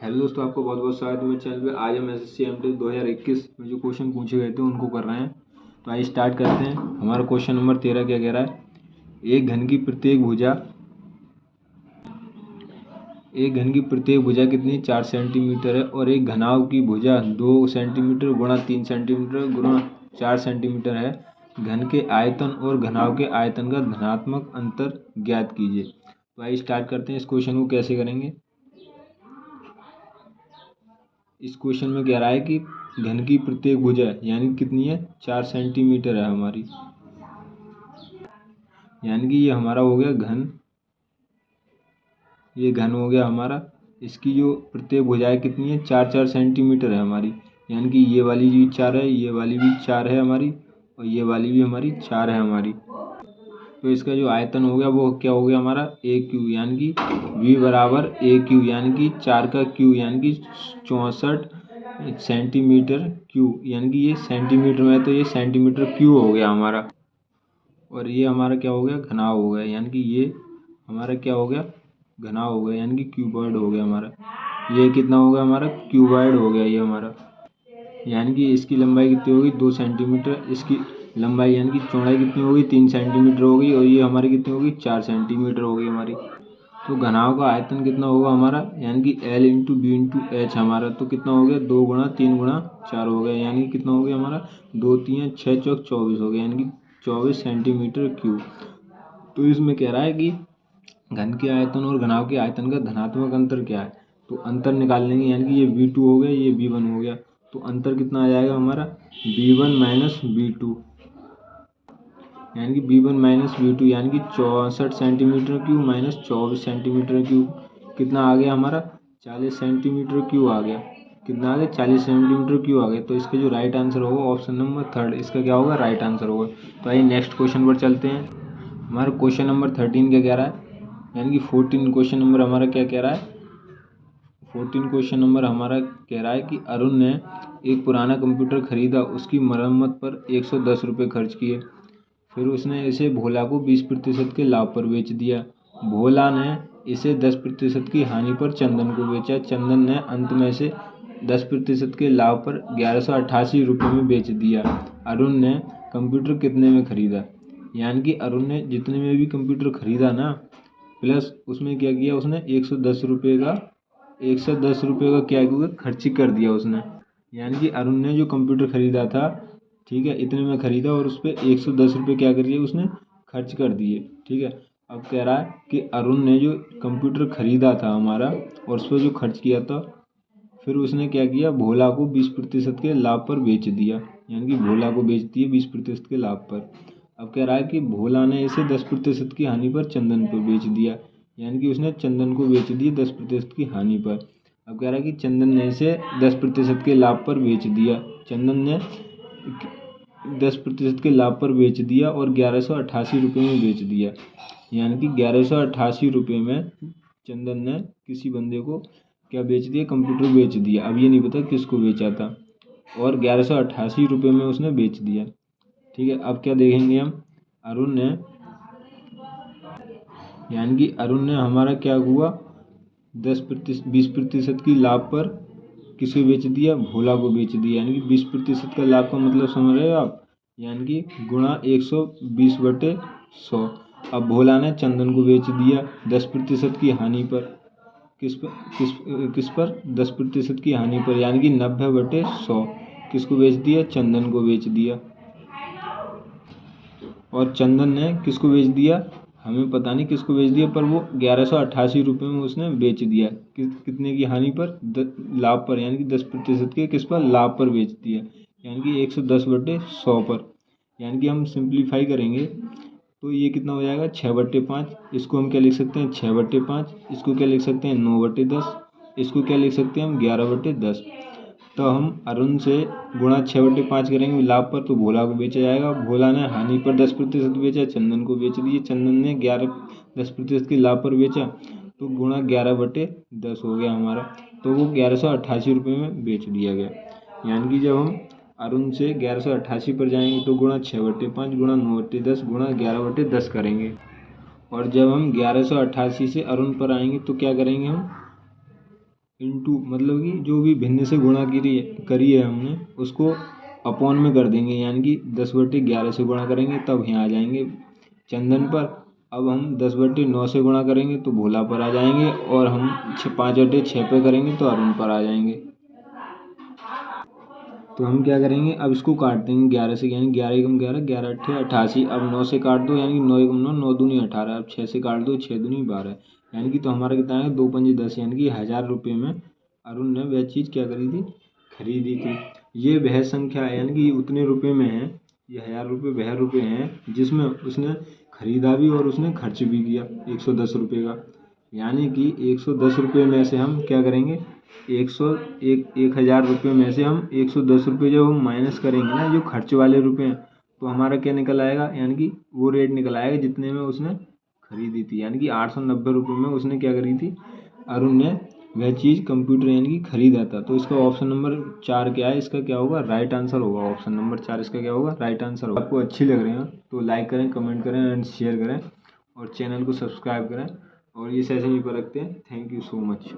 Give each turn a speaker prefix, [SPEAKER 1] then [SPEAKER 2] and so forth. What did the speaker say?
[SPEAKER 1] Hello दोस्तों, आपको बहुत बहुत स्वागत है मेरे चैनल पे। आज हम एसएससी एमटेक 2021 में जो क्वेश्चन पूछे गए थे उनको कर रहे हैं। तो आइए स्टार्ट करते हैं। हमारा क्वेश्चन नंबर 13 क्या कह रहा है। एक घन की प्रत्येक भुजा कितनी 4 सेंटीमीटर है और एक घनाभ की भुजा 2 सेंटीमीटर गुणा 3 सेंटीमीटर गुणा 4 सेंटीमीटर है। घन के आयतन और घनाभ के आयतन का धनात्मक अंतर ज्ञात कीजिए। तो आइए स्टार्ट करते हैं। इस क्वेश्चन को कैसे करेंगे। इस क्वेश्चन में कह रहा है कि घन की प्रत्येक भुजा यानी कितनी है 4 सेंटीमीटर है हमारी, यानी कि ये हमारा हो गया घन, ये घन हो गया हमारा। इसकी जो प्रत्येक भुजाएं कितनी है 4 सेंटीमीटर है हमारी, यानी कि ये वाली भी 4 है, ये वाली भी 4 है हमारी और ये वाली भी हमारी 4 है हमारी। तो इसका जो आयतन हो गया वो क्या हो गया हमारा ए क्यू, यानी कि V बराबर ए क्यू, यानी कि 4 का क्यू यानी कि 64 सेंटीमीटर क्यू, यानी कि ये सेंटीमीटर में है तो ये सेंटीमीटर क्यू हो गया हमारा। और ये हमारा क्या हो गया घनाभ हो गया, यानी कि ये हमारा क्या हो गया घनाभ हो गया, यानी कि क्यूबॉइड हो गया हमारा। ये कितना हो गया हमारा क्यूबॉइड हो गया ये हमारा, यानी कि इसकी लंबाई कितनी होगी 2 सेंटीमीटर, इसकी लंबाई यानी कि चौड़ाई कितनी होगी 3 सेंटीमीटर होगी और ये हमारी कितनी होगी 4 सेंटीमीटर होगी हमारी। तो घनाभ का आयतन कितना होगा हमारा, यानी कि L into B into H हमारा। तो कितना हो गया 2 गुणा 3 गुणा 4 हो गया, यानी कि कितना हो गया हमारा 2 3 6 चौक 24 हो गया, यानी कि 24 सेंटीमीटर क्यूब। तो इसमें कह रहा है कि घन के आयतन और घनाभ के आयतन का धनात्मक अंतर क्या है। तो अंतर निकाल लेंगे, यानी कि ये V2 हो गया, ये V1 हो गया। तो अंतर कितना आ जाएगा हमारा V1 माइनस V2, यानी कि V1 माइनस V2, यानी कि 64 centimetre cube minus 24 centimetre cube कितना आ गया हमारा 40 सेंटीमीटर क्यूब आ गया। कितना आ गया 40 सेंटीमीटर क्यूब आ गया। तो इसका जो राइट आंसर होगा ऑप्शन नंबर 3, इसका क्या होगा राइट आंसर होगा। तो आइए नेक्स्ट क्वेश्चन पर चलते हैं। हमारा क्वेश्चन नंबर 13 क्या कह रहा है, यानी कि 14 क्वेश्चन नंबर हमारा क्या कह रहा है। 14 क्वेश्चन नंबर हमारा कह रहा है कि अरुण ने एक पुराना कंप्यूटर खरीदा, उसकी मरम्मत पर 110 रुपये खर्च किए। फिर उसने इसे भोला को 20% के लाभ पर बेच दिया। भोला ने इसे 10% की हानि पर चंदन को बेचा। चंदन ने अंत में इसे 10% के लाभ पर 1188 रुपये में बेच दिया। अरुण ने कंप्यूटर कितने में खरीदा, यानी कि अरुण ने जितने में भी कंप्यूटर खरीदा ना, प्लस उसमें क्या किया उसने 110 रुपये का क्या किया खर्च कर दिया उसने। यानी कि अरुण ने जो कंप्यूटर खरीदा था, ठीक है, इतने में खरीदा और उस पर 110 रुपये क्या कर दिए उसने खर्च कर दिए। ठीक है, अब कह रहा है कि अरुण ने जो कंप्यूटर खरीदा था हमारा और उस पर जो खर्च किया था, फिर उसने क्या किया भोला को 20% के लाभ पर बेच दिया, यानी कि भोला को बेच दिए 20% के लाभ पर। अब कह रहा है कि भोला ने इसे 10% की हानि पर चंदन पर बेच दिया, यानी कि उसने चंदन को बेच दिए 10% की हानि पर। अब कह रहा है कि चंदन ने इसे 10% के लाभ पर बेच दिया, चंदन ने 10% के लाभ पर बेच दिया और 1188 रुपये में बेच दिया, यानी कि 1188 रुपये में चंदन ने किसी बंदे को क्या बेच दिया कंप्यूटर बेच दिया। अब ये नहीं पता किसको बेचा था और 1188 रुपये में उसने बेच दिया। ठीक है, अब क्या देखेंगे हम अरुण ने, यानी कि अरुण ने हमारा क्या हुआ 20% की लाभ पर किसे बेच दिया भोला को बेच दिया, यानी कि 20% का लाभ का मतलब समझ रहे हो आप, यानी कि गुणा 120/100। अब भोला ने चंदन को बेच दिया 10% की हानि पर, किस पर 10% की हानि पर, यानी कि 90/100 किसको बेच दिया चंदन को बेच दिया। और चंदन ने किसको बेच दिया हमें पता नहीं किसको बेच दिया, पर वो 1188 रुपये में उसने बेच दिया। कितने की हानि पर लाभ पर, यानी कि 10% के किस पर लाभ पर बेच दिया, यानी कि 110/100 पर। यानी कि हम सिंप्लीफाई करेंगे तो ये कितना हो जाएगा 6/5। इसको हम क्या लिख सकते हैं 6/5, इसको क्या लिख सकते हैं 9/10, इसको क्या लिख सकते हैं हम 11/10। तो हम अरुण से गुणा 6/5 करेंगे लाभ पर, तो भोला को बेचा जाएगा। भोला ने हानि पर 10% बेचा, चंदन को बेच दिए, चंदन ने 10% के लाभ पर बेचा, तो गुणा 11/10 हो गया हमारा। तो वो 1188 रुपये में बेच दिया गया। यानी कि जब हम अरुण से 1188 पर जाएंगे तो गुणा 6/5 गुणा 9/10 गुणा 11/10 करेंगे। और जब हम 1188 से अरुण पर आएंगे तो क्या करेंगे हम इंटू मतलब कि जो भी भिन्न से गुणा करी है हमने उसको अपॉन में कर देंगे, यानी कि 10/11 से गुणा करेंगे तब यहाँ आ जाएंगे चंदन पर। अब हम 10/9 से गुणा करेंगे तो भोला पर आ जाएंगे, और हम 5/6 पे करेंगे तो अरुण पर आ जाएंगे। तो हम क्या करेंगे, अब इसको काट देंगे 11 से, यानी 11 एकम 11, 11 अट्ठे 88। अब 9 से काट दो, यानी कि 9 एकम 9, 9 दूनी 18। अब 6 से काट दो, 6 दूनी 12, यानी कि तो हमारा कितना है 2 पंजे 10, यानी कि 1000 रुपये में अरुण ने वह चीज़ क्या करी थी, खरीदी थी। ये वह संख्या है, यानी कि उतने रुपये में है, ये 1000 रुपये वह रुपये हैं जिसमें उसने खरीदा भी और उसने खर्च भी किया 110 रुपये का। यानी कि 110 रुपये में से हम क्या करेंगे, 1000 रुपये में से हम 110 रुपये जब हम माइनस करेंगे ना, जो खर्च वाले रुपये हैं, तो हमारा क्या निकल आएगा, यानी कि वो रेट निकल आएगा जितने में उसने खरीदी थी। यानी कि 890 रुपये में उसने क्या करी थी, अरुण ने वह चीज़ कंप्यूटर यानी कि खरीदा था। तो इसका ऑप्शन नंबर 4 क्या है, इसका क्या होगा, राइट आंसर होगा। ऑप्शन नंबर 4 इसका क्या होगा, राइट आंसर होगा। आपको अच्छी लग रही है तो लाइक करें, कमेंट करें एंड शेयर करें, और चैनल को सब्सक्राइब करें, और ये सेशन यहीं पर रखते हैं। Thank you so much.